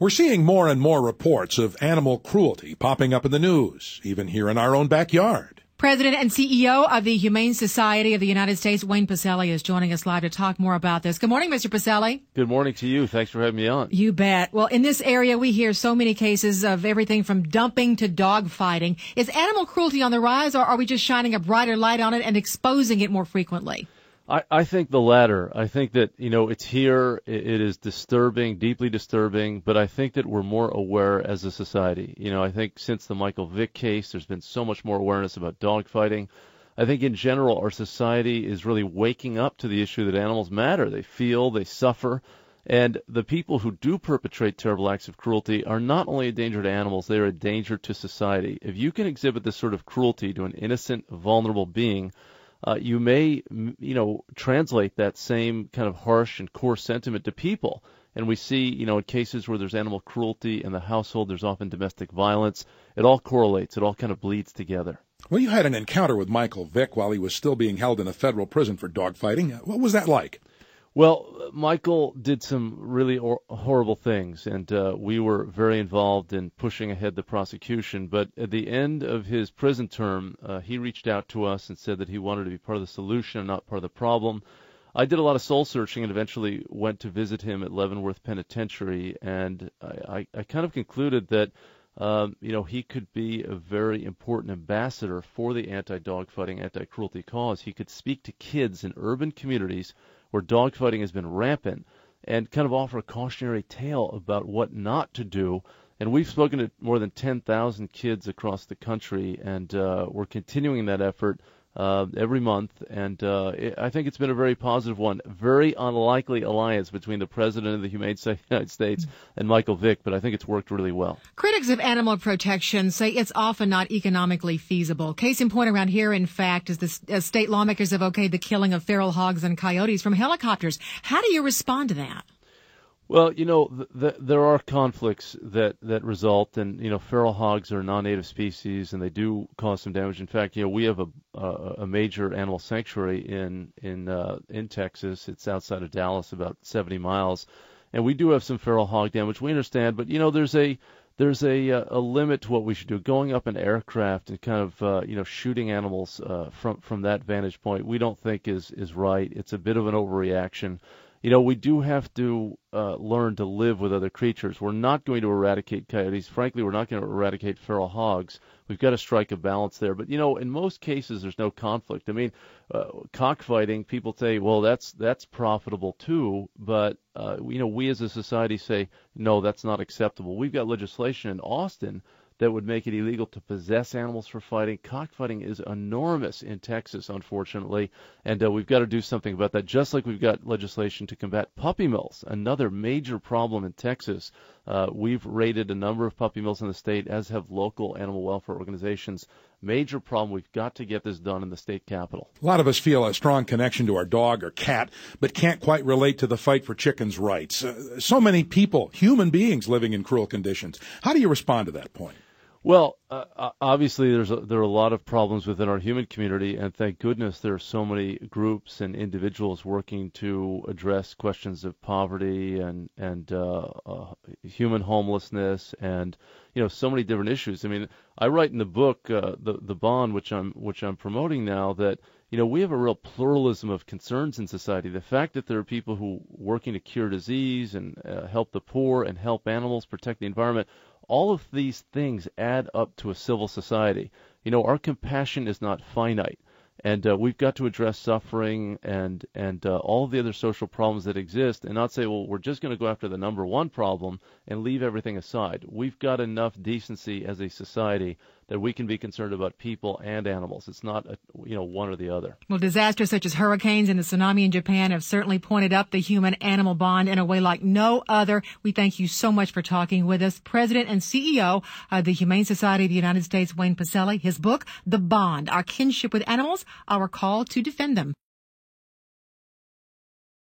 We're seeing more and more reports of animal cruelty popping up in the news, even here in our own backyard. President and CEO of the Humane Society of the United States, Wayne Pacelle, is joining us live to talk more about this. Good morning, Mr. Pacelle. Good morning to you. Thanks for having me on. You bet. Well, in this area, we hear so many cases of everything from dumping to dog fighting. Is animal cruelty on the rise, or are we just shining a brighter light on it and exposing it more frequently? I think the latter. I think that, it's here. It is disturbing, deeply disturbing, but I think that we're more aware as a society. I think since the Michael Vick case, there's been so much more awareness about dog fighting. I think in general, our society is really waking up to the issue that animals matter. They feel, they suffer, and the people who do perpetrate terrible acts of cruelty are not only a danger to animals, they are a danger to society. If you can exhibit this sort of cruelty to an innocent, vulnerable being, you may, translate that same kind of harsh and coarse sentiment to people. And we see, in cases where there's animal cruelty in the household, there's often domestic violence. It all correlates. It all kind of bleeds together. Well, you had an encounter with Michael Vick while he was still being held in a federal prison for dogfighting. What was that like? Well, Michael did some really horrible things, and we were very involved in pushing ahead the prosecution. But at the end of his prison term, he reached out to us and said that he wanted to be part of the solution and not part of the problem. I did a lot of soul searching and eventually went to visit him at Leavenworth Penitentiary, and I kind of concluded that he could be a very important ambassador for the anti-dogfighting, anti-cruelty cause. He could speak to kids in urban communities where dogfighting has been rampant and kind of offer a cautionary tale about what not to do. And we've spoken to more than 10,000 kids across the country, and we're continuing that effort every month, and I think it's been a very positive one. Very unlikely alliance between the President of the Humane Society of the United States and Michael Vick, but I think it's worked really well. Critics of animal protection say it's often not economically feasible. Case in point around here, in fact, is the state lawmakers have okayed the killing of feral hogs and coyotes from helicopters. How do you respond to that? Well, there are conflicts that result, and feral hogs are a non-native species, and they do cause some damage. In fact, we have a major animal sanctuary in Texas. It's outside of Dallas, about 70 miles, and we do have some feral hog damage. We understand, but there's a limit to what we should do. Going up an aircraft and kind of shooting animals from that vantage point, we don't think is right. It's a bit of an overreaction. We do have to learn to live with other creatures. We're not going to eradicate coyotes. Frankly, we're not going to eradicate feral hogs. We've got to strike a balance there. But, in most cases, there's no conflict. I mean, cockfighting, people say, well, that's profitable too. But, we as a society say, no, that's not acceptable. We've got legislation in Austin that would make it illegal to possess animals for fighting. Cockfighting is enormous in Texas, unfortunately, and we've got to do something about that, just like we've got legislation to combat puppy mills, another major problem in Texas. We've raided a number of puppy mills in the state, as have local animal welfare organizations. Major problem. We've got to get this done in the state capitol. A lot of us feel a strong connection to our dog or cat, but can't quite relate to the fight for chickens' rights. So many people, human beings, living in cruel conditions. How do you respond to that point? Well, obviously there are a lot of problems within our human community, and thank goodness there are so many groups and individuals working to address questions of poverty and human homelessness and so many different issues. I mean, I write in the book the Bond, which I'm promoting now, that we have a real pluralism of concerns in society. The fact that there are people who are working to cure disease and help the poor and help animals, protect the environment. All of these things add up to a civil society. Our compassion is not finite, and we've got to address suffering and all of the other social problems that exist, and not say, well, we're just going to go after the number one problem and leave everything aside. We've got enough decency as a society that we can be concerned about people and animals. It's not one or the other. Well, disasters such as hurricanes and the tsunami in Japan have certainly pointed up the human-animal bond in a way like no other. We thank you so much for talking with us. President and CEO of the Humane Society of the United States, Wayne Pacelle. His book, The Bond, Our Kinship with Animals, Our Call to Defend Them.